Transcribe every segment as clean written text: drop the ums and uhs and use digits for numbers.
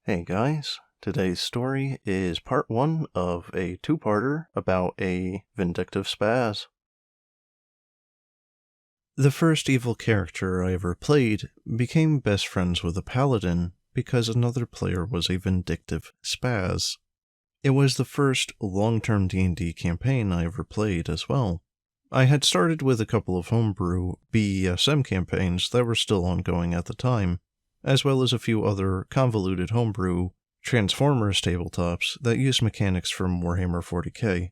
Hey guys, today's story is part one of a two-parter about a vindictive spaz. The first evil character I ever played became best friends with a paladin because another player was a vindictive spaz. It was the first long-term D&D campaign I ever played as well. I had started with a couple of homebrew BESM campaigns that were still ongoing at the time, as well as a few other convoluted homebrew Transformers tabletops that used mechanics from Warhammer 40k,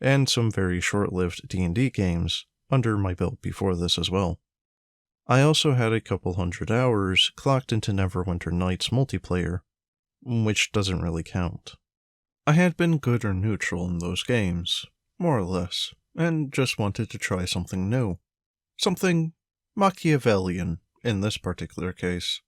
and some very short-lived D&D games under my belt before this as well. I also had a couple hundred hours clocked into Neverwinter Nights multiplayer, which doesn't really count. I had been good or neutral in those games, more or less, and just wanted to try something new. Something Machiavellian in this particular case.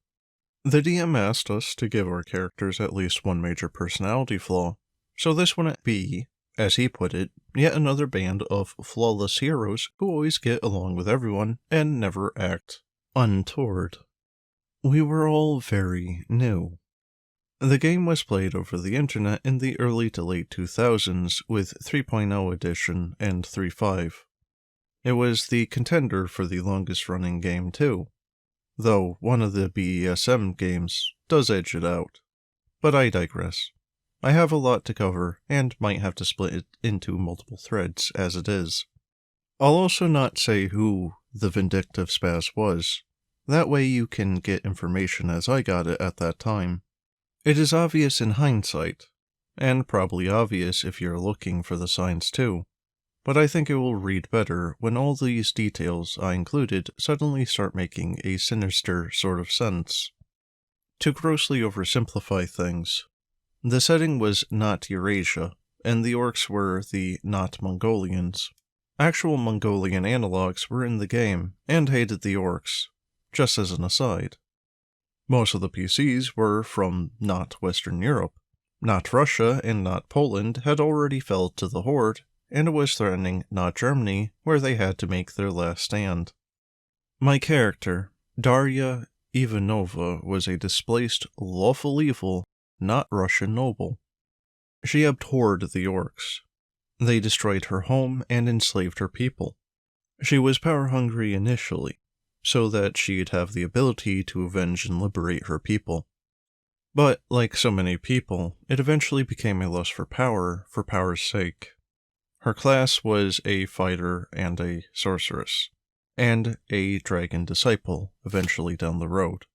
The DM asked us to give our characters at least one major personality flaw, so this wouldn't be, as he put it, yet another band of flawless heroes who always get along with everyone and never act untoward. We were all very new. The game was played over the internet in the early to late 2000s with 3.0 edition and 3.5. It was the contender for the longest running game too, though one of the BESM games does edge it out. But I digress. I have a lot to cover and might have to split it into multiple threads as it is. I'll also not say who the vindictive spaz was. That way you can get information as I got it at that time. It is obvious in hindsight, and probably obvious if you're looking for the signs too, but I think it will read better when all these details I included suddenly start making a sinister sort of sense. To grossly oversimplify things, the setting was not Eurasia, and the orcs were the not Mongolians. Actual Mongolian analogues were in the game, and hated the orcs, just as an aside. Most of the PCs were from not Western Europe. Not Russia and not Poland had already fell to the Horde, and it was threatening not Germany, where they had to make their last stand. My character, Darya Ivanova, was a displaced, lawful evil, not Russian noble. She abhorred the orcs. They destroyed her home and enslaved her people. She was power-hungry initially, so that she'd have the ability to avenge and liberate her people. But, like so many people, it eventually became a lust for power's sake. Her class was a fighter and a sorceress, and a dragon disciple eventually down the road.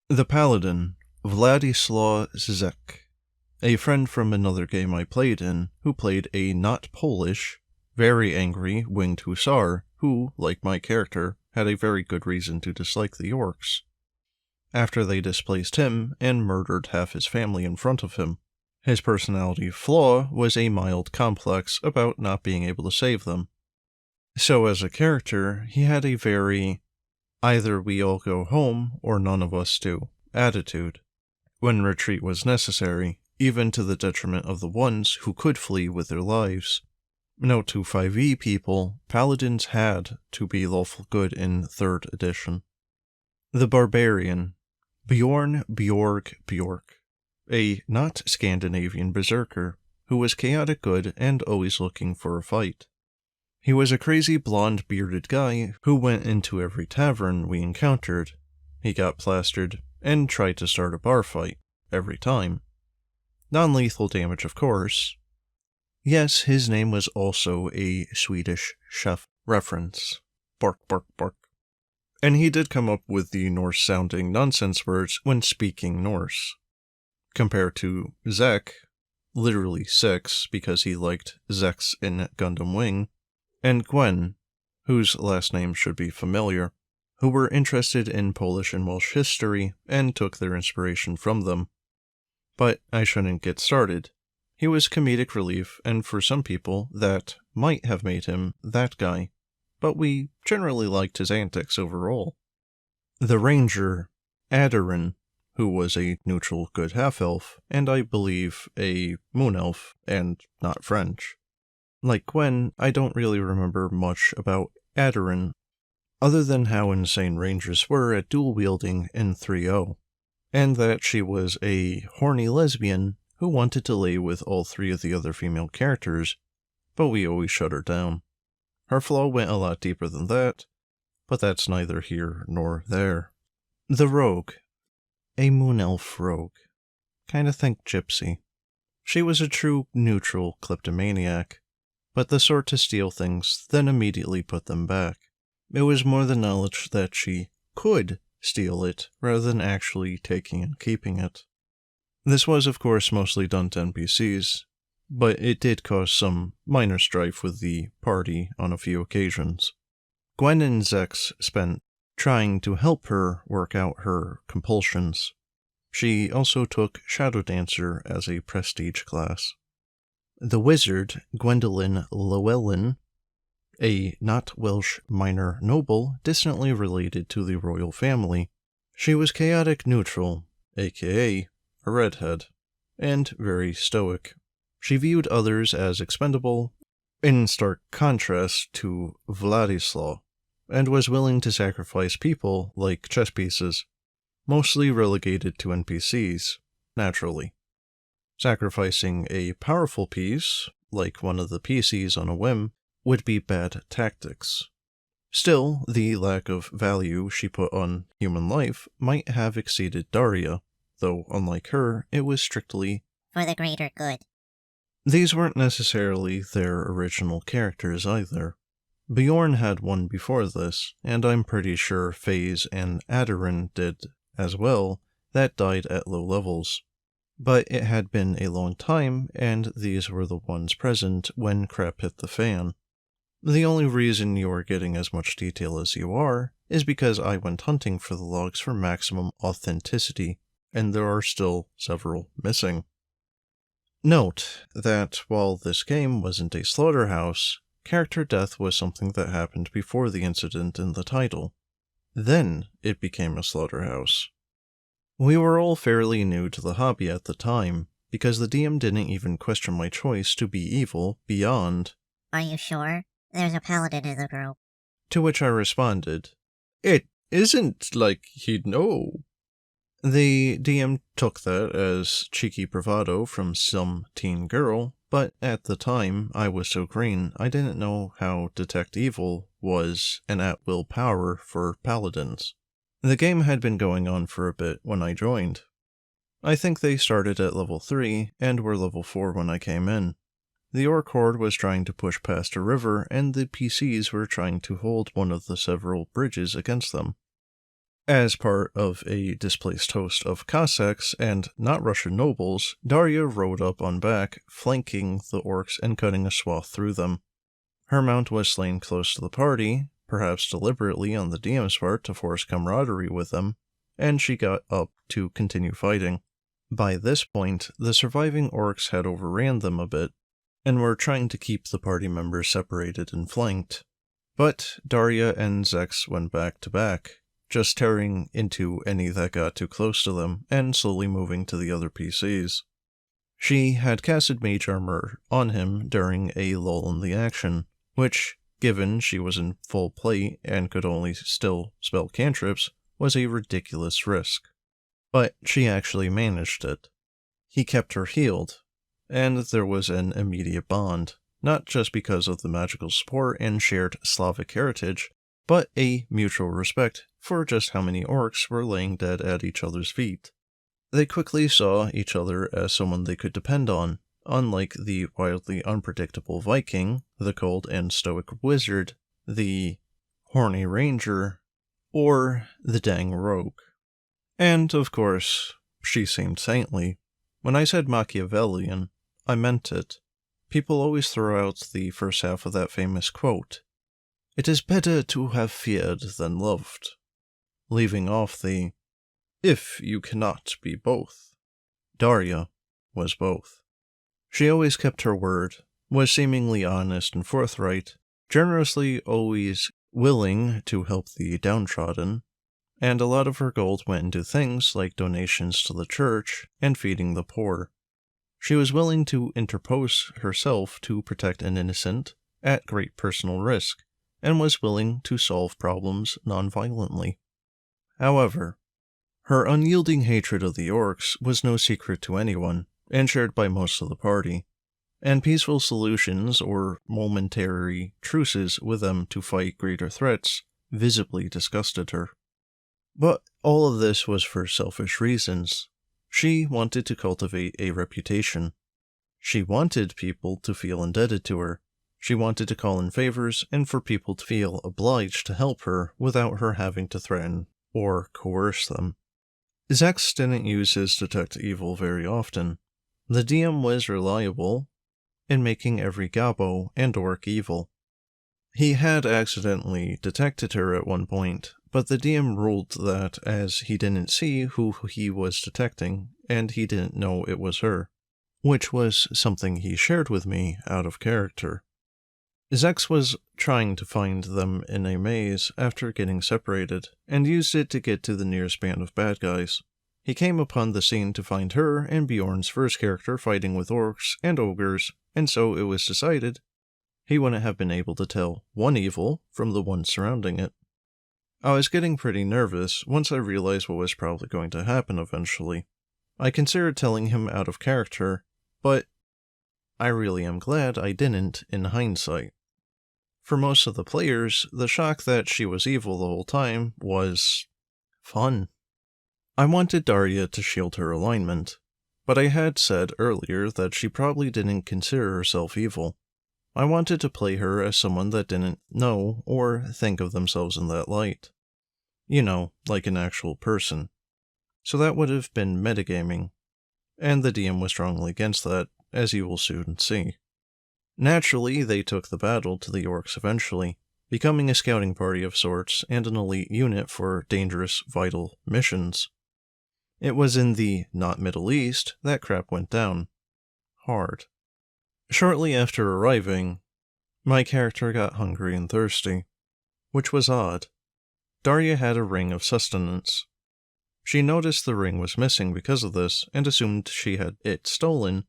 The paladin, Vladislaw Zek, a friend from another game I played in, who played a not Polish, very angry winged hussar who, like my character, had a very good reason to dislike the orcs, after they displaced him and murdered half his family in front of him. His personality flaw was a mild complex about not being able to save them. So as a character, he had a very either we all go home or none of us do attitude, when retreat was necessary, even to the detriment of the ones who could flee with their lives. Note to 5e people, paladins had to be lawful good in 3rd edition. The barbarian, Bjorn Bjork, a not Scandinavian berserker, who was chaotic good and always looking for a fight. He was a crazy blonde bearded guy who went into every tavern we encountered. He got plastered and tried to start a bar fight, every time. Non-lethal damage, of course. Yes, his name was also a Swedish chef reference. Bark, bark, bark. And he did come up with the Norse-sounding nonsense words when speaking Norse. Compared to Zek, literally 6 because he liked Zeks in Gundam Wing, and Gwen, whose last name should be familiar, who were interested in Polish and Welsh history and took their inspiration from them. But I shouldn't get started. He was comedic relief, and for some people, that might have made him that guy, but we generally liked his antics overall. The ranger, Adarin, who was a neutral good half-elf, and I believe a moon-elf, and not French. Like Gwen, I don't really remember much about Adarin, other than how insane rangers were at dual-wielding in 3.0. and that she was a horny lesbian who wanted to lay with all three of the other female characters, but we always shut her down. Her flaw went a lot deeper than that, but that's neither here nor there. The rogue. A moon elf rogue. Kinda think gypsy. She was a true neutral kleptomaniac, but the sort to steal things, then immediately put them back. It was more the knowledge that she could steal it, rather than actually taking and keeping it. This was, of course, mostly done to NPCs, but it did cause some minor strife with the party on a few occasions. Gwen and Zex spent trying to help her work out her compulsions. She also took Shadow Dancer as a prestige class. The wizard, Gwendolyn Llewellyn, a not Welsh minor noble distantly related to the royal family. She was chaotic neutral, aka a redhead, and very stoic. She viewed others as expendable, in stark contrast to Vladislaw, and was willing to sacrifice people like chess pieces, mostly relegated to NPCs, naturally. Sacrificing a powerful piece, like one of the PCs on a whim, would be bad tactics. Still, the lack of value she put on human life might have exceeded Daria, though unlike her, it was strictly for the greater good. These weren't necessarily their original characters either. Bjorn had one before this, and I'm pretty sure FaZe and Aderin did as well, that died at low levels. But it had been a long time, and these were the ones present when crap hit the fan. The only reason you are getting as much detail as you are is because I went hunting for the logs for maximum authenticity, and there are still several missing. Note that while this game wasn't a slaughterhouse, character death was something that happened before the incident in the title. Then it became a slaughterhouse. We were all fairly new to the hobby at the time, because the DM didn't even question my choice to be evil beyond, "Are you sure? There's a paladin in the group." To which I responded, "It isn't like he'd know." The DM took that as cheeky bravado from some teen girl, but at the time I was so green I didn't know how detect evil was an at-will power for paladins. The game had been going on for a bit when I joined. I think they started at level 3 and were level 4 when I came in. The Orc Horde was trying to push past a river, and the PCs were trying to hold one of the several bridges against them. As part of a displaced host of Cossacks and not Russian nobles, Daria rode up on back, flanking the orcs and cutting a swath through them. Her mount was slain close to the party, perhaps deliberately on the DM's part to force camaraderie with them, and she got up to continue fighting. By this point, the surviving orcs had overran them a bit, and were trying to keep the party members separated and flanked. But Daria and Zex went back to back, just tearing into any that got too close to them, and slowly moving to the other PCs. She had casted mage armor on him during a lull in the action, which, given she was in full plate and could only still spell cantrips, was a ridiculous risk. But she actually managed it. He kept her healed, and there was an immediate bond, not just because of the magical support and shared Slavic heritage, but a mutual respect for just how many orcs were laying dead at each other's feet. They quickly saw each other as someone they could depend on, unlike the wildly unpredictable Viking, the cold and stoic wizard, the horny ranger, or the dang rogue. And, of course, she seemed saintly. When I said Machiavellian, I meant it. People always throw out the first half of that famous quote, "It is better to have feared than loved," leaving off the, "if you cannot be both." Daria was both. She always kept her word, was seemingly honest and forthright, generously always willing to help the downtrodden, and a lot of her gold went into things like donations to the church and feeding the poor. She was willing to interpose herself to protect an innocent, at great personal risk, and was willing to solve problems non-violently. However, Her unyielding hatred of the orcs was no secret to anyone, and shared by most of the party, and peaceful solutions or momentary truces with them to fight greater threats visibly disgusted her. But all of this was for selfish reasons. She wanted to cultivate a reputation. She wanted people to feel indebted to her. She wanted to call in favors and for people to feel obliged to help her without her having to threaten or coerce them. Zex didn't use his detect evil very often. The DM was reliable in making every Gabo and orc evil. He had accidentally detected her at one point, but the DM ruled that as he didn't see who he was detecting, and he didn't know it was her, which was something he shared with me out of character. Zex was trying to find them in a maze after getting separated, and used it to get to the nearest band of bad guys. He came upon the scene to find her and Bjorn's first character fighting with orcs and ogres, and so it was decided he wouldn't have been able to tell one evil from the one surrounding it. I was getting pretty nervous once I realized what was probably going to happen eventually. I considered telling him out of character, but I really am glad I didn't in hindsight. For most of the players, the shock that she was evil the whole time was fun. I wanted Daria to shield her alignment, but I had said earlier that she probably didn't consider herself evil. I wanted to play her as someone that didn't know or think of themselves in that light. You know, like an actual person. So that would have been metagaming, and the DM was strongly against that, as you will soon see. Naturally, they took the battle to the orcs eventually, becoming a scouting party of sorts and an elite unit for dangerous, vital missions. It was in the not Middle East that crap went down. Hard. Shortly after arriving, my character got hungry and thirsty, which was odd. Daria had a ring of sustenance. She noticed the ring was missing because of this, and assumed she had it stolen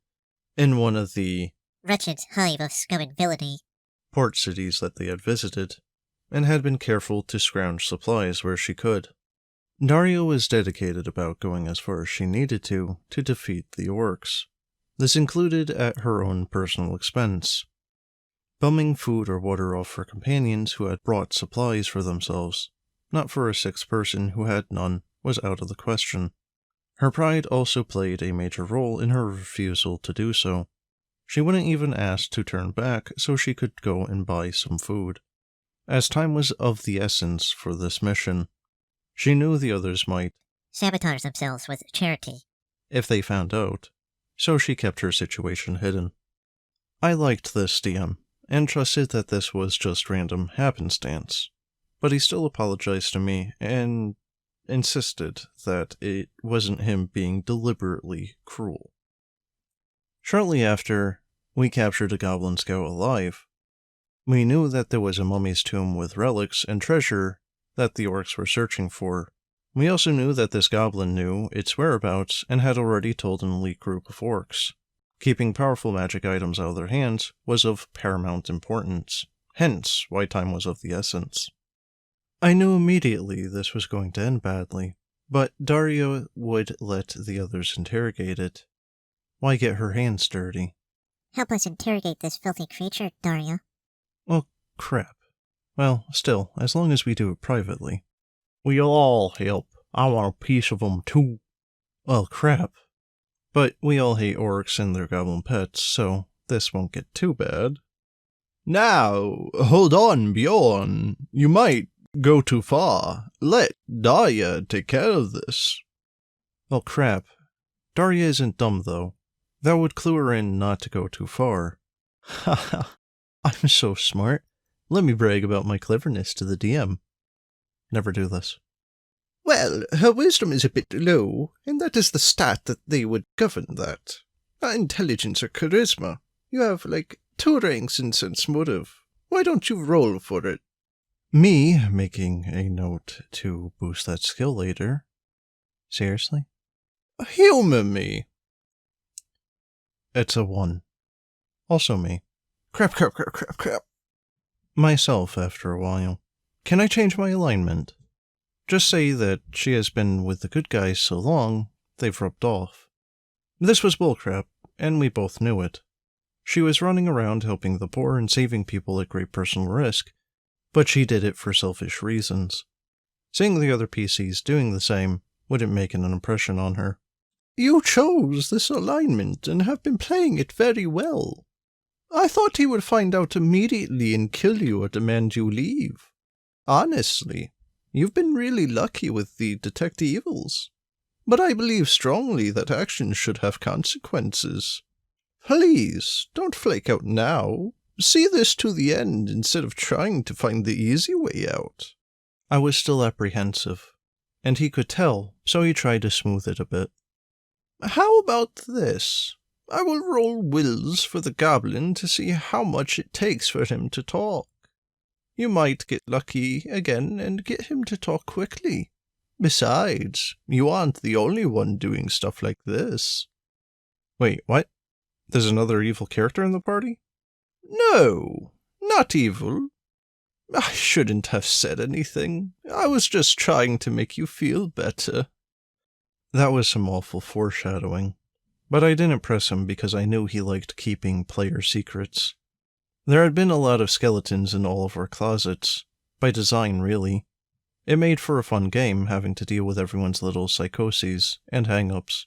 in one of the Wretched hive of scum and villainy. port cities that they had visited, and had been careful to scrounge supplies where she could. Daria was dedicated about going as far as she needed to defeat the orcs. This included at her own personal expense. Bumming food or water off for companions who had brought supplies for themselves, not for a sixth person who had none, was out of the question. Her pride also played a major role in her refusal to do so. She wouldn't even ask to turn back so she could go and buy some food. As time was of the essence for this mission, she knew the others might Sabotage themselves with charity. if they found out, so she kept her situation hidden. I liked this DM, and trusted that this was just random happenstance, but he still apologized to me and insisted that it wasn't him being deliberately cruel. Shortly after, we captured a goblin scout alive. We knew that there was a mummy's tomb with relics and treasure that the orcs were searching for. We also knew that this goblin knew its whereabouts and had already told an elite group of orcs. Keeping powerful magic items out of their hands was of paramount importance, hence why time was of the essence. I knew immediately this was going to end badly, but Daria would let the others interrogate it. Why get her hands dirty? Help us interrogate this filthy creature, Daria. Well, crap. Well, still, as long as we do it privately. We'll all help. I want a piece of 'em too. Well, crap. But we all hate orcs and their goblin pets, so this won't get too bad. Now, hold on, Bjorn. You might go too far. Let Daria take care of this. Well, crap. Daria isn't dumb, though. That would clue her in not to go too far. Haha, I'm so smart. Let me brag about my cleverness to the DM. Never do this. Well, her wisdom is a bit low, and that is the stat that they would govern that. Not intelligence or charisma. You have, 2 ranks in sense motive. Why don't you roll for it? Me making a note to boost that skill later. Seriously? Humor me. It's a 1. Also me. Crap. Myself after a while. Can I change my alignment? Just say that she has been with the good guys so long, they've rubbed off. This was bullcrap, and we both knew it. She was running around helping the poor and saving people at great personal risk, but she did it for selfish reasons. Seeing the other PCs doing the same wouldn't make an impression on her. You chose this alignment and have been playing it very well. I thought he would find out immediately and kill you or demand you leave. Honestly, you've been really lucky with the detect evils. But I believe strongly that actions should have consequences. Please, don't flake out now. See this to the end instead of trying to find the easy way out. I was still apprehensive, and he could tell, so he tried to smooth it a bit. How about this? I will roll wills for the goblin to see how much it takes for him to talk. You might get lucky again and get him to talk quickly. Besides, you aren't the only one doing stuff like this. Wait, what? There's another evil character in the party? No, not evil. I shouldn't have said anything. I was just trying to make you feel better. That was some awful foreshadowing. But I didn't press him because I knew he liked keeping player secrets. There had been a lot of skeletons in all of our closets. By design, really. It made for a fun game, having to deal with everyone's little psychoses and hang-ups.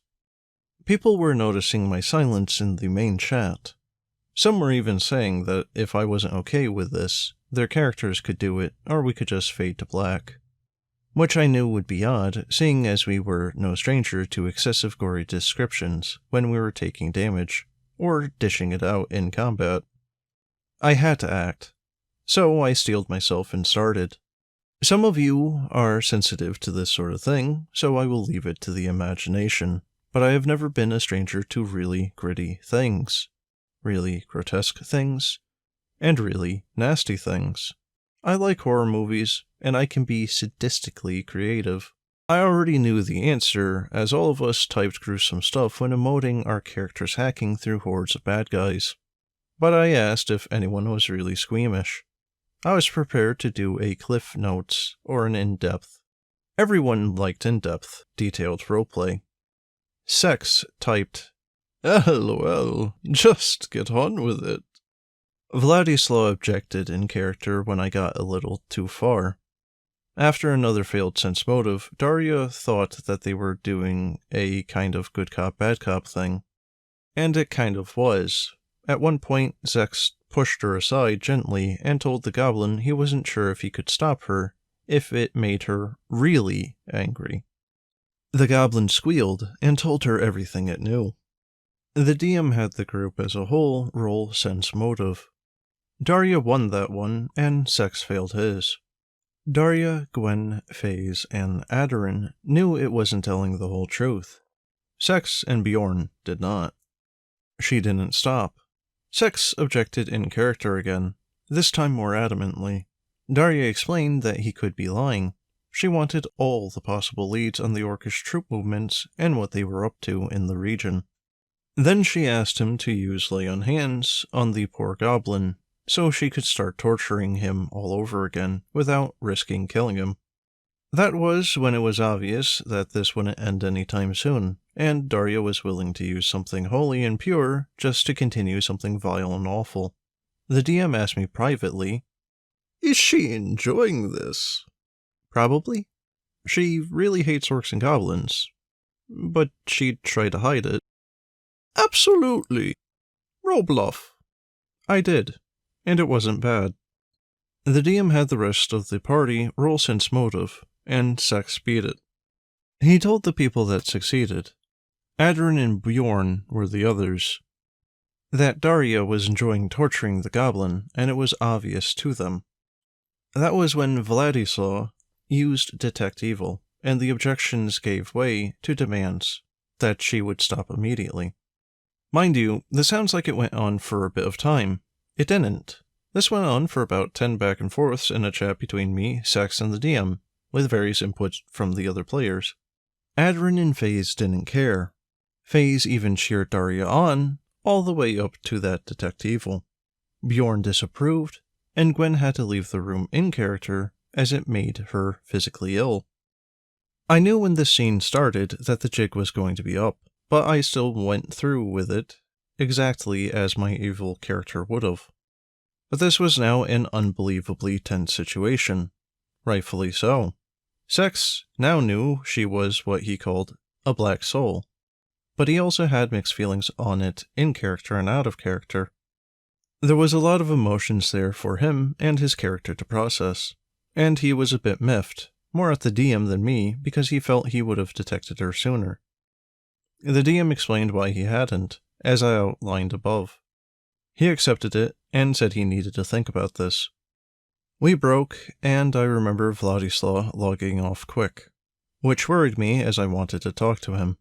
People were noticing my silence in the main chat. Some were even saying that if I wasn't okay with this, their characters could do it, or we could just fade to black. Which I knew would be odd, seeing as we were no stranger to excessive gory descriptions when we were taking damage, or dishing it out in combat. I had to act, so I steeled myself and started. Some of you are sensitive to this sort of thing, so I will leave it to the imagination, but I have never been a stranger to really gritty things, really grotesque things, and really nasty things. I like horror movies, and I can be sadistically creative. I already knew the answer, as all of us typed gruesome stuff when emoting our characters hacking through hordes of bad guys. But I asked if anyone was really squeamish. I was prepared to do a Cliff Notes or an in-depth. Everyone liked in-depth, detailed roleplay. Sex typed, LOL, just get on with it. Vladislav objected in character when I got a little too far. After another failed sense motive, Daria thought that they were doing a kind of good cop, bad cop thing. And it kind of was. At one point, Zex pushed her aside gently and told the goblin he wasn't sure if he could stop her if it made her really angry. The goblin squealed and told her everything it knew. The DM had the group as a whole roll sense motive. Daria won that one, and Sex failed his. Daria, Gwen, FaZe, and Aderin knew it wasn't telling the whole truth. Sex and Bjorn did not. She didn't stop. Sex objected in character again, this time more adamantly. Daria explained that he could be lying. She wanted all the possible leads on the Orcish troop movements and what they were up to in the region. Then she asked him to use lay on hands on the poor goblin, so she could start torturing him all over again without risking killing him. That was when it was obvious that this wouldn't end anytime soon, and Daria was willing to use something holy and pure just to continue something vile and awful. The DM asked me privately, "Is she enjoying this?" Probably. She really hates orcs and goblins, but she'd try to hide it. Absolutely. Roll bluff. I did, and it wasn't bad. The DM had the rest of the party roll sense motive, and Sex beat it. He told the people that succeeded, Adrin and Bjorn were the others, that Daria was enjoying torturing the goblin, and it was obvious to them. That was when Vladislav used Detect Evil, and the objections gave way to demands that she would stop immediately. Mind you, this sounds like it went on for a bit of time. It didn't. This went on for about 10 back and forths in a chat between me, Sex, and the DM, with various inputs from the other players. Adrin and FaZe didn't care. FaZe even cheered Daria on, all the way up to that Detect Evil. Bjorn disapproved, and Gwen had to leave the room in character as it made her physically ill. I knew when this scene started that the jig was going to be up, but I still went through with it, exactly as my evil character would have. But this was now an unbelievably tense situation. Rightfully so. Sex now knew she was what he called a black soul, but he also had mixed feelings on it in character and out of character. There was a lot of emotions there for him and his character to process, and he was a bit miffed, more at the DM than me, because he felt he would have detected her sooner. The DM explained why he hadn't, as I outlined above. He accepted it and said he needed to think about this. We broke, and I remember Vladislav logging off quick, which worried me as I wanted to talk to him.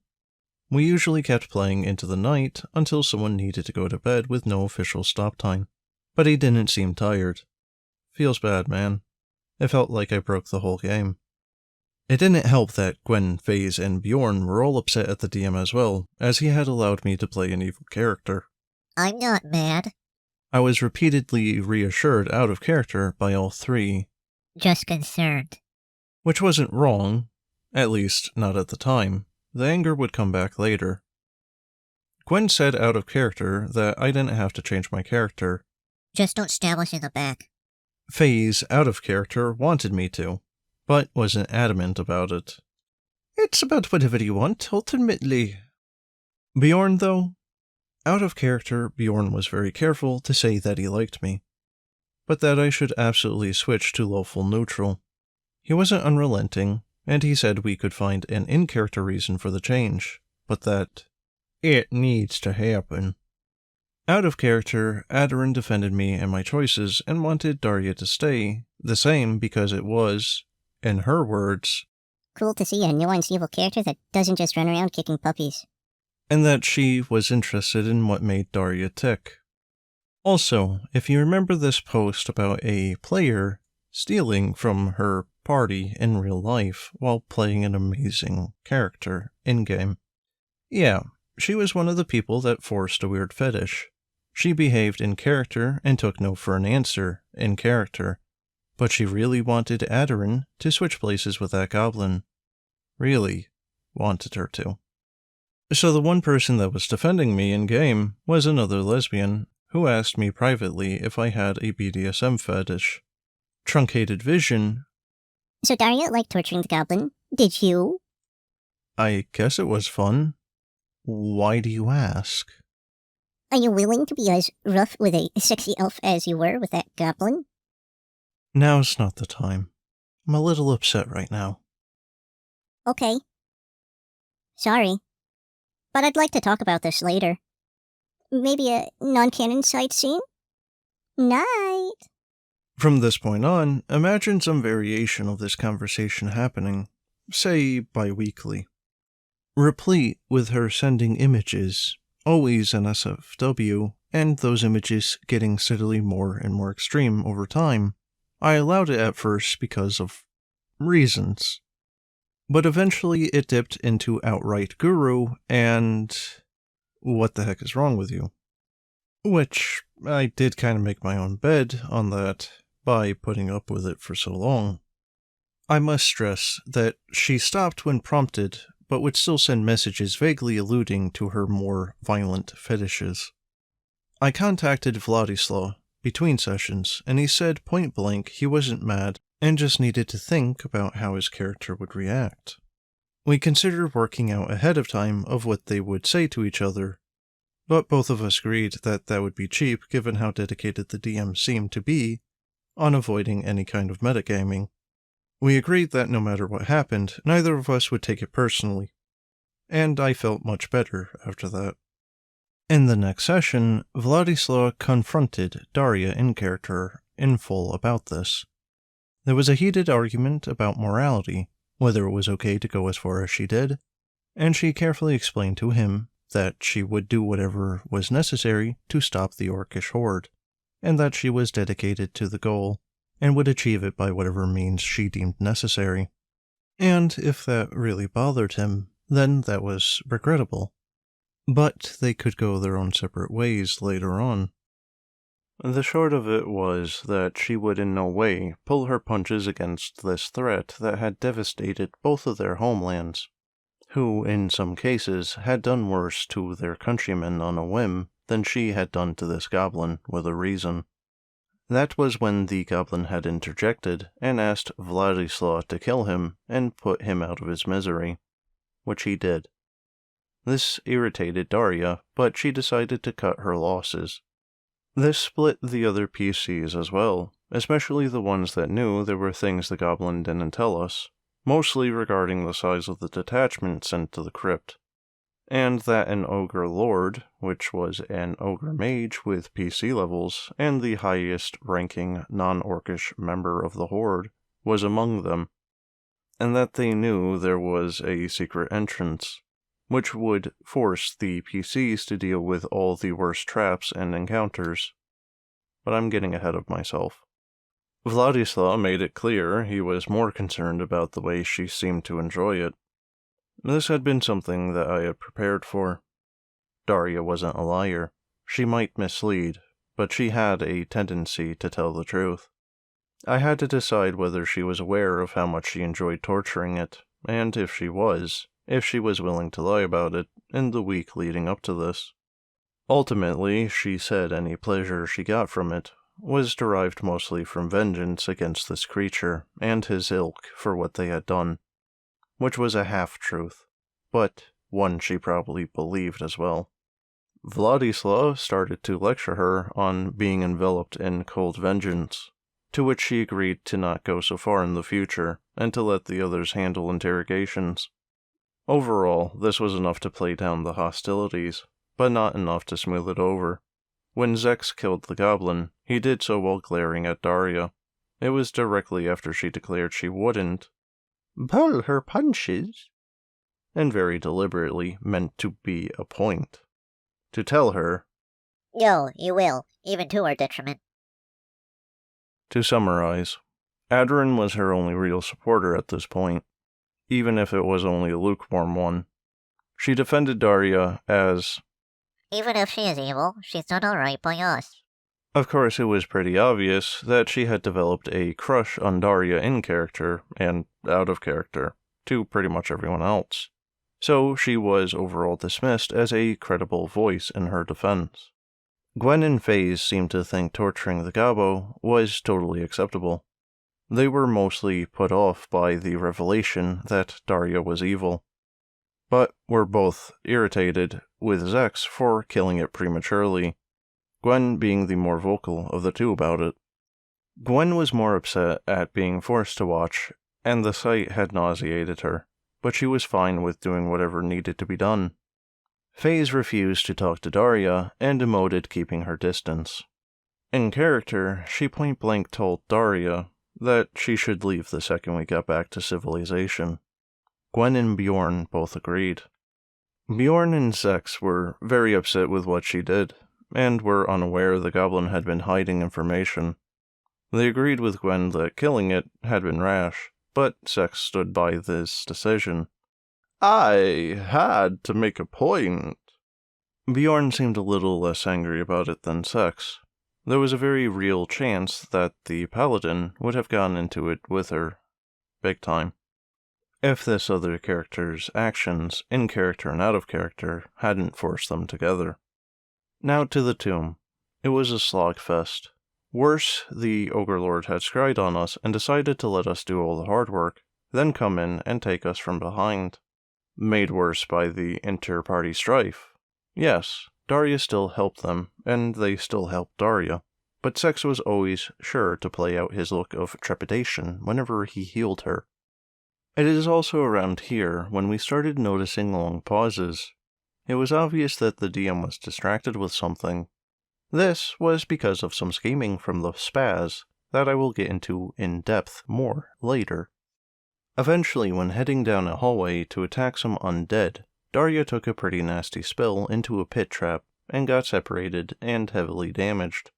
We usually kept playing into the night until someone needed to go to bed with no official stop time, but he didn't seem tired. Feels bad, man. It felt like I broke the whole game. It didn't help that Gwen, FaZe, and Bjorn were all upset at the DM as well, as he had allowed me to play an evil character. I'm not mad. I was repeatedly reassured out of character by all three. Just concerned. Which wasn't wrong, at least not at the time. The anger would come back later. Gwen said out of character that I didn't have to change my character. Just don't stab us in the back. FaZe, out of character, wanted me to, but wasn't adamant about it. It's about whatever you want, ultimately. Bjorn, though? Out of character, Bjorn was very careful to say that he liked me, but that I should absolutely switch to lawful neutral. He wasn't unrelenting, and he said we could find an in-character reason for the change, but that it needs to happen. Out of character, Adarin defended me and my choices and wanted Daria to stay, the same because it was, in her words, Cool to see a nuanced evil character that doesn't just run around kicking puppies. And that she was interested in what made Daria tick. Also, if you remember this post about a player stealing from her party in real life while playing an amazing character in-game. Yeah, she was one of the people that forced a weird fetish. She behaved in character and took no for an answer in character, but she really wanted Adarin to switch places with that goblin. Really wanted her to. So the one person that was defending me in-game was another lesbian who asked me privately if I had a BDSM fetish. Truncated vision. So Daria liked torturing the goblin. Did you? I guess it was fun. Why do you ask? Are you willing to be as rough with a sexy elf as you were with that goblin? Now's not the time. I'm a little upset right now. Okay. Sorry. But I'd like to talk about this later. Maybe a non-canon side scene? Night! From this point on, imagine some variation of this conversation happening, say bi-weekly. Replete with her sending images, always an SFW, and those images getting steadily more and more extreme over time. I allowed it at first because of reasons. But eventually it dipped into outright guru and what the heck is wrong with you? Which I did kind of make my own bed on that by putting up with it for so long. I must stress that she stopped when prompted, but would still send messages vaguely alluding to her more violent fetishes. I contacted Vladislav between sessions, and he said point blank he wasn't mad and just needed to think about how his character would react. We considered working out ahead of time of what they would say to each other, but both of us agreed that that would be cheap given how dedicated the DM seemed to be on avoiding any kind of metagaming. We agreed that no matter what happened, neither of us would take it personally, and I felt much better after that. In the next session, Vladislav confronted Daria in character in full about this. There was a heated argument about morality, whether it was okay to go as far as she did, and she carefully explained to him that she would do whatever was necessary to stop the orcish horde, and that she was dedicated to the goal, and would achieve it by whatever means she deemed necessary. And if that really bothered him, then that was regrettable. But they could go their own separate ways later on. The short of it was that she would in no way pull her punches against this threat that had devastated both of their homelands, who, in some cases, had done worse to their countrymen on a whim than she had done to this goblin with a reason. That was when the goblin had interjected and asked Vladislav to kill him and put him out of his misery, which he did. This irritated Daria, but she decided to cut her losses. This split the other PCs as well, especially the ones that knew there were things the goblin didn't tell us, mostly regarding the size of the detachment sent to the crypt, and that an ogre lord, which was an ogre mage with PC levels and the highest ranking non-orcish member of the horde, was among them, and that they knew there was a secret entrance, which would force the PCs to deal with all the worst traps and encounters. But I'm getting ahead of myself. Vladislav made it clear he was more concerned about the way she seemed to enjoy it. This had been something that I had prepared for. Daria wasn't a liar. She might mislead, but she had a tendency to tell the truth. I had to decide whether she was aware of how much she enjoyed torturing it, and if she was willing to lie about it in the week leading up to this. Ultimately, she said any pleasure she got from it was derived mostly from vengeance against this creature and his ilk for what they had done, which was a half-truth, but one she probably believed as well. Vladislav started to lecture her on being enveloped in cold vengeance, to which she agreed to not go so far in the future and to let the others handle interrogations. Overall, this was enough to play down the hostilities, but not enough to smooth it over. When Zex killed the goblin, he did so while glaring at Daria. It was directly after she declared she wouldn't pull her punches, and very deliberately meant to be a point. To tell her, "No, you will, even to our detriment." To summarize, Adrin was her only real supporter at this point, even if it was only a lukewarm one. She defended Daria as, "Even if she is evil, she's done alright by us." Of course, it was pretty obvious that she had developed a crush on Daria in character, and out of character, to pretty much everyone else. So she was overall dismissed as a credible voice in her defense. Gwen and FaZe seemed to think torturing the Gobbo was totally acceptable. They were mostly put off by the revelation that Daria was evil, but were both irritated with Zex for killing it prematurely, Gwen being the more vocal of the two about it. Gwen was more upset at being forced to watch, and the sight had nauseated her, but she was fine with doing whatever needed to be done. FaZe refused to talk to Daria and emoted keeping her distance. In character, she point-blank told Daria that she should leave the second we got back to civilization. Gwen and Bjorn both agreed. Bjorn and Zex were very upset with what she did, and were unaware the goblin had been hiding information. They agreed with Gwen that killing it had been rash, but Zex stood by this decision. "I had to make a point." Bjorn seemed a little less angry about it than Zex. There was a very real chance that the paladin would have gone into it with her, big time, if this other character's actions, in character and out of character, hadn't forced them together. Now to the tomb. It was a slogfest. Worse, the Ogre Lord had scryed on us and decided to let us do all the hard work, then come in and take us from behind. Made worse by the inter-party strife. Yes, Daria still helped them, and they still helped Daria, but Zex was always sure to play out his look of trepidation whenever he healed her. It is also around here when we started noticing long pauses. It was obvious that the DM was distracted with something. This was because of some scheming from the Spaz that I will get into in depth more later. Eventually, when heading down a hallway to attack some undead, Daria took a pretty nasty spill into a pit trap and got separated and heavily damaged.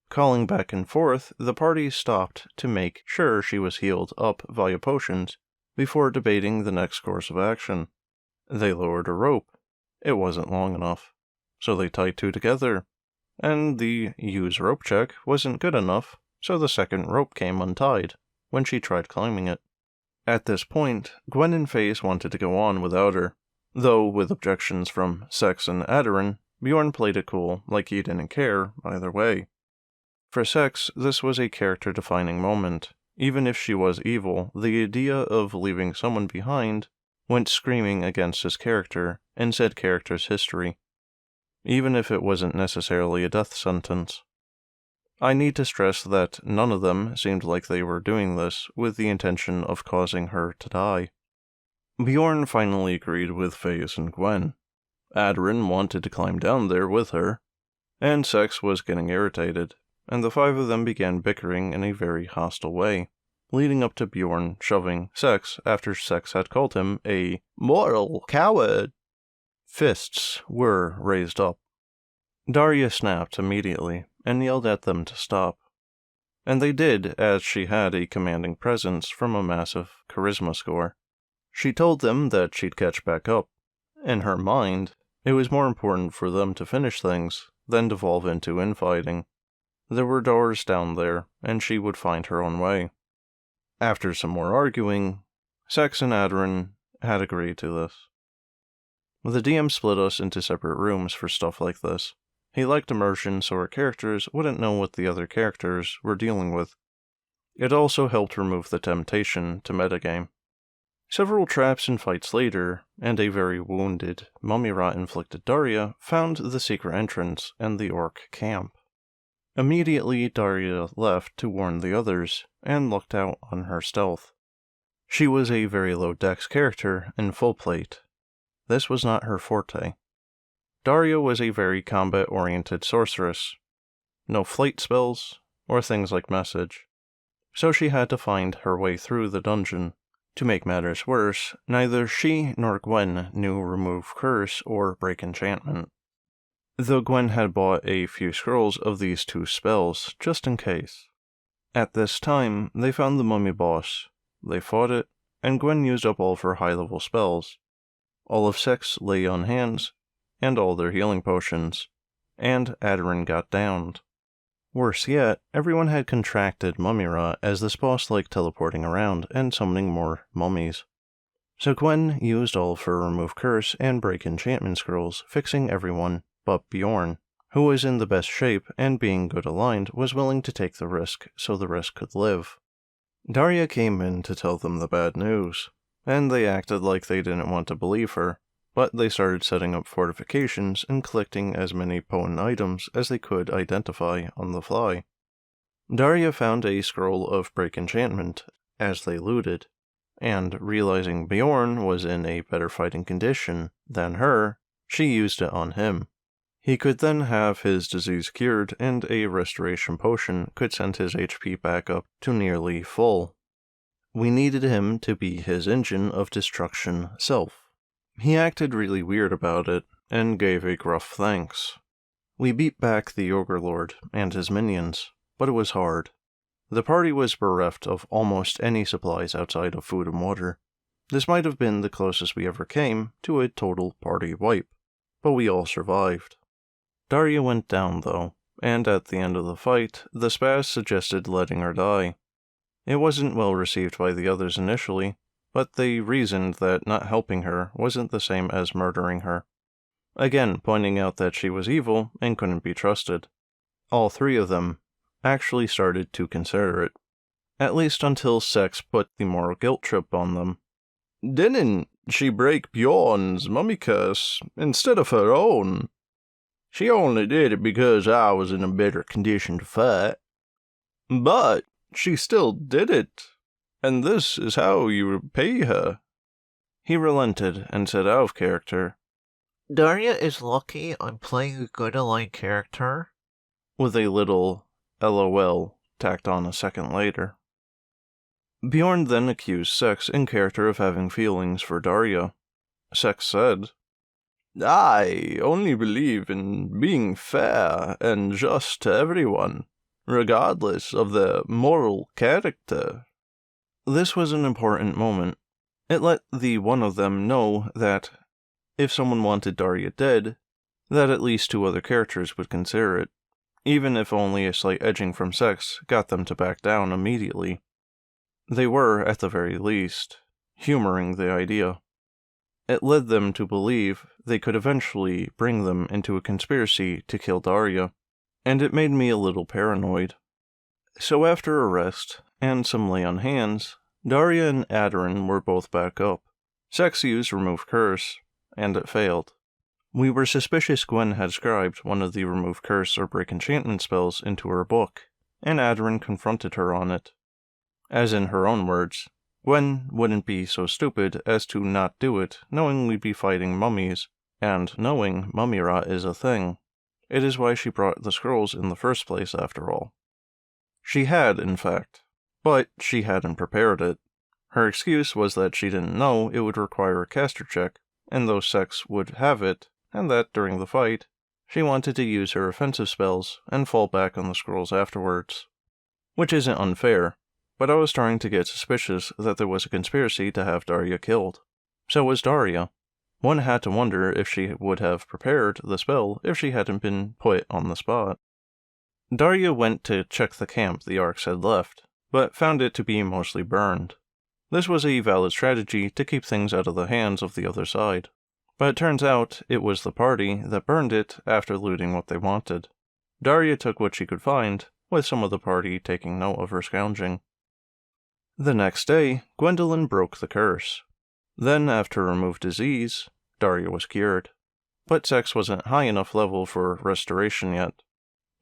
Calling back and forth, the party stopped to make sure she was healed up via potions before debating the next course of action. They lowered a rope. It wasn't long enough, so they tied two together. and the use rope check wasn't good enough, so the second rope came untied when she tried climbing it. At this point, Gwen and Faze wanted to go on without her, though with objections from Sex and Aderin, Bjorn played it cool, like he didn't care either way. For Sex, this was a character-defining moment. Even if she was evil, the idea of leaving someone behind went screaming against his character and said character's history, even if it wasn't necessarily a death sentence. I need to stress that none of them seemed like they were doing this with the intention of causing her to die. Bjorn finally agreed with Faze and Gwen. Aderin wanted to climb down there with her, and Sex was getting irritated, and the five of them began bickering in a very hostile way, leading up to Bjorn shoving Sex after Sex had called him a moral coward. Fists were raised up. Daria snapped immediately and yelled at them to stop. And they did, as she had a commanding presence from a massive charisma score. She told them that she'd catch back up. In her mind, it was more important for them to finish things than devolve into infighting. There were doors down there, and she would find her own way. After some more arguing, Sex and Aderin had agreed to this. The DM split us into separate rooms for stuff like this. He liked immersion so our characters wouldn't know what the other characters were dealing with. It also helped remove the temptation to metagame. Several traps and fights later, and a very wounded, mummy-rot-inflicted Daria found the secret entrance and the orc camp. Immediately, Daria left to warn the others, and looked out on her stealth. She was a very low dex character in full plate. This was not her forte. Daria was a very combat-oriented sorceress. No flight spells, or things like message. So she had to find her way through the dungeon. To make matters worse, neither she nor Gwen knew Remove Curse or Break Enchantment, though Gwen had bought a few scrolls of these two spells, just in case. At this time, they found the mummy boss. They fought it, and Gwen used up all of her high-level spells. All of Sex lay on hands, and all their healing potions, and Aderin got downed. Worse yet, everyone had contracted mummy rot as this boss liked teleporting around and summoning more mummies. So Gwen used all of her Remove Curse and Break Enchantment scrolls, fixing everyone but Bjorn, who was in the best shape and being good aligned was willing to take the risk so the rest could live. Daria came in to tell them the bad news, and they acted like they didn't want to believe her, but they started setting up fortifications and collecting as many potent items as they could identify on the fly. Daria found a scroll of Break Enchantment as they looted, and realizing Bjorn was in a better fighting condition than her, she used it on him. He could then have his disease cured, and a restoration potion could send his HP back up to nearly full. We needed him to be his engine of destruction self. He acted really weird about it, and gave a gruff thanks. We beat back the Ogre Lord and his minions, but it was hard. The party was bereft of almost any supplies outside of food and water. This might have been the closest we ever came to a total party wipe, but we all survived. Daria went down, though, and at the end of the fight, the Spaz suggested letting her die. It wasn't well received by the others initially, but they reasoned that not helping her wasn't the same as murdering her, again pointing out that she was evil and couldn't be trusted. All three of them actually started to consider it, at least until Sex put the moral guilt trip on them. Didn't she break Bjorn's mummy curse instead of her own? She only did it because I was in a better condition to fight. But she still did it. And this is how you repay her. He relented and said out of character, Daria is lucky I'm playing a good aligned character. With a little LOL tacked on a second later. Bjorn then accused Sex in character of having feelings for Daria. Sex said, I only believe in being fair and just to everyone, regardless of their moral character. This was an important moment. It let the one of them know that, if someone wanted Daria dead, that at least two other characters would consider it, even if only a slight edging from sex got them to back down immediately. They were, at the very least, humoring the idea. It led them to believe they could eventually bring them into a conspiracy to kill Daria, and it made me a little paranoid. So after a rest, and some lay on hands, Daria and Aderin were both back up. Sex used Remove Curse, and it failed. We were suspicious Gwen had scribed one of the Remove Curse or Break Enchantment spells into her book, and Aderin confronted her on it. As in her own words, Gwen wouldn't be so stupid as to not do it, knowing we'd be fighting mummies, and knowing mummy rot is a thing. It is why she brought the scrolls in the first place, after all. She had, in fact, but she hadn't prepared it. Her excuse was that she didn't know it would require a caster check, and though Sex would have it, and that during the fight, she wanted to use her offensive spells and fall back on the scrolls afterwards. Which isn't unfair, but I was starting to get suspicious that there was a conspiracy to have Daria killed. So was Daria. One had to wonder if she would have prepared the spell if she hadn't been put on the spot. Daria went to check the camp the Arcs had left, but found it to be mostly burned. This was a valid strategy to keep things out of the hands of the other side, but it turns out it was the party that burned it after looting what they wanted. Daria took what she could find, with some of the party taking note of her scrounging. The next day, Gwendolyn broke the curse. Then, after Remove Disease, Daria was cured. But Sex wasn't high enough level for Restoration yet.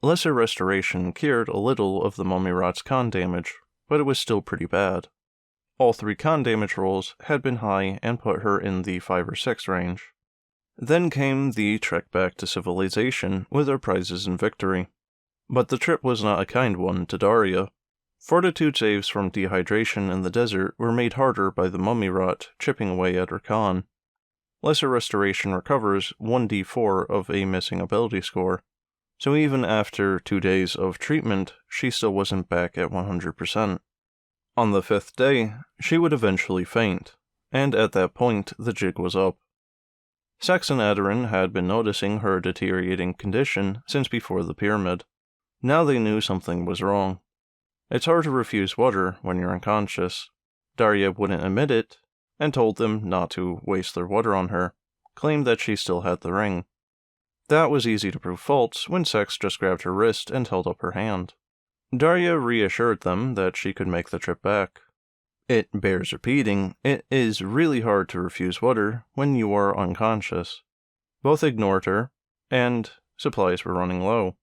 Lesser Restoration cured a little of the Mummy Rot's con damage, but it was still pretty bad. All 3 con damage rolls had been high and put her in the 5 or 6 range. Then came the trek back to civilization with her prizes and victory. But the trip was not a kind one to Daria. Fortitude saves from dehydration in the desert were made harder by the mummy rot chipping away at her con. Lesser Restoration recovers 1d4 of a missing ability score, so even after 2 days of treatment, she still wasn't back at 100%. On the 5th day, she would eventually faint, and at that point the jig was up. Sex and Aderin had been noticing her deteriorating condition since before the pyramid. Now they knew something was wrong. It's hard to refuse water when you're unconscious. Daria wouldn't admit it, and told them not to waste their water on her, claimed that she still had the ring. That was easy to prove false when Sex just grabbed her wrist and held up her hand. Daria reassured them that she could make the trip back. It bears repeating, it is really hard to refuse water when you are unconscious. Both ignored her, and supplies were running low.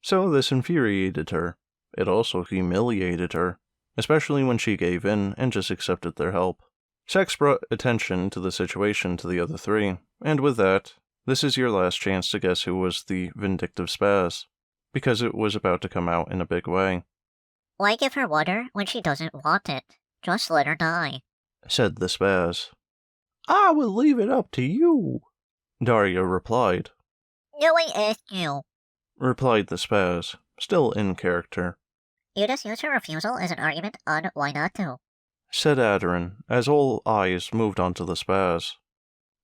So this infuriated her. It also humiliated her, especially when she gave in and just accepted their help. Sex brought attention to the situation to the other 3, and with that, this is your last chance to guess who was the vindictive Spaz, because it was about to come out in a big way. Why give her water when she doesn't want it? Just let her die, said the Spaz. I will leave it up to you, Daria replied. No, I asked you. Replied the Spaz, still in character. You just use her refusal as an argument on why not to, said Aderin, as all eyes moved onto the Spaz.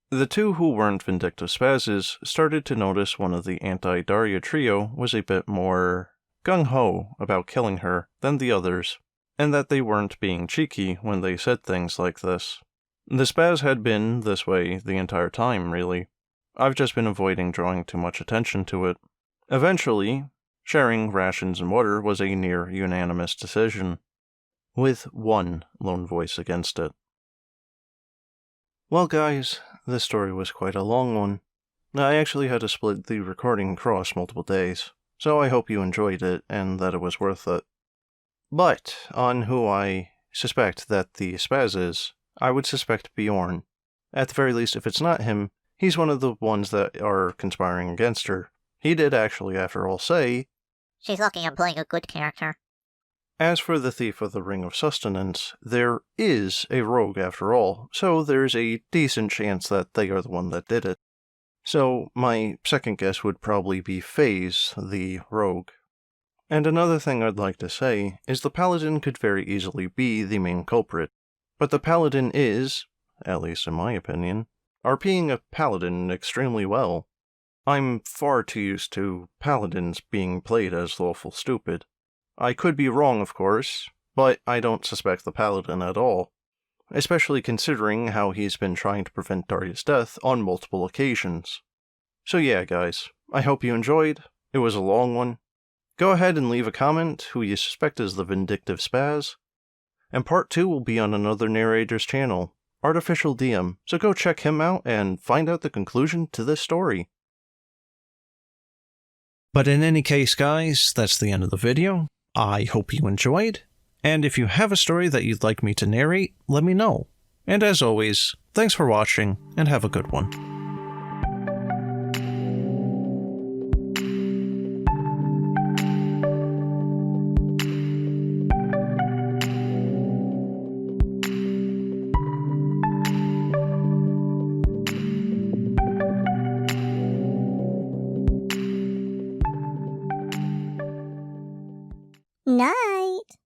The 2 who weren't vindictive Spazes started to notice one of the anti-Daria trio was a bit more gung-ho about killing her than the others, and that they weren't being cheeky when they said things like this. The Spaz had been this way the entire time, really. I've just been avoiding drawing too much attention to it. Eventually, sharing rations and water was a near unanimous decision, with one lone voice against it. Well, guys, this story was quite a long one. I actually had to split the recording across multiple days, so I hope you enjoyed it and that it was worth it. But, on who I suspect that the Spaz is, I would suspect Bjorn. At the very least, if it's not him, he's one of the ones that are conspiring against her. He did actually, after all, say, She's lucky I'm playing a good character. As for the thief of the Ring of Sustenance, there is a rogue after all, so there's a decent chance that they are the one that did it. So my second guess would probably be FaZe, the rogue. And another thing I'd like to say is the Paladin could very easily be the main culprit, but the Paladin is, at least in my opinion, RPing a Paladin extremely well. I'm far too used to paladins being played as lawful stupid. I could be wrong, of course, but I don't suspect the paladin at all, especially considering how he's been trying to prevent Daria's death on multiple occasions. So yeah, guys, I hope you enjoyed. It was a long one. Go ahead and leave a comment who you suspect is the vindictive Spaz, and part 2 will be on another narrator's channel, Artificial DM, so go check him out and find out the conclusion to this story. But in any case, guys, that's the end of the video. I hope you enjoyed, and if you have a story that you'd like me to narrate, let me know. And as always, thanks for watching, and have a good one.